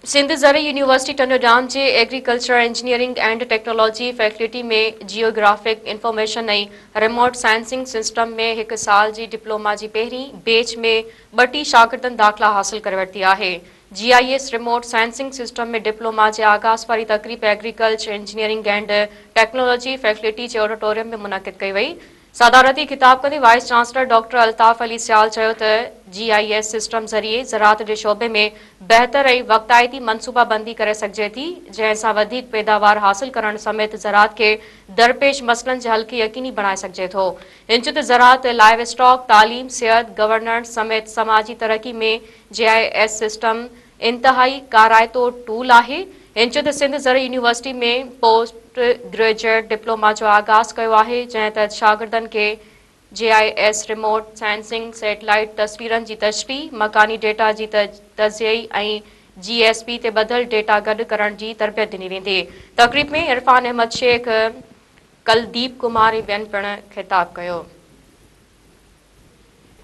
सिंध ज़र यूनिवर्सिटी टंडोडाम के agriculture engineering and technology faculty में geographic information remote sensing system में एक साल की डिप्लोमा की पहिरीं बैच में 2 शागिर्दनि दाख़िला हासिल कर वरिती है। GIS रिमोट सेंसिंग सिस्टम में डिप्लोमा के आगाज़ वारी तकरीब agriculture engineering and technology faculty के ऑडिटोरियम में मुनक़िद कई वई। सदारती खिताब कंदे vice chancellor doctor Altaf Ali Sial GIS system ज़रिए ज़राअत के शोबे में बेहतर और वक़्तायती मनसूबाबंदी करे सघिजे थी, जैसा वधिक पैदावार हासिल करण समेत ज़राअत के दरपेश मसलन के हल के यकीनी बनाए सघिजे थो। इंच ज़राअत, लाइव स्टॉक, तालीम, सेहत, गवर्नेंस समेत समाजी तरक्की में GIS सिस्टम इंतहाई कारायतो टूल है। इंच सिंध ज़र यूनिवर्सिटी में पोस्ट ग्रेजुएट डिप्लोमा जो आगाज़ किया है, जैं तहत शागिर्दनि के GIS रिमोट सेंसिंग, सैटेलाइट तस्वीरन की तशरीह, मकानी डेटा की तज़ियई और GSP ते बदल डेटा गड करण की तरबियत दिनी वेंदी। तकरीब में इरफान अहमद शेख, कलदीप कुमार ॿियनि पिण खिताब किया।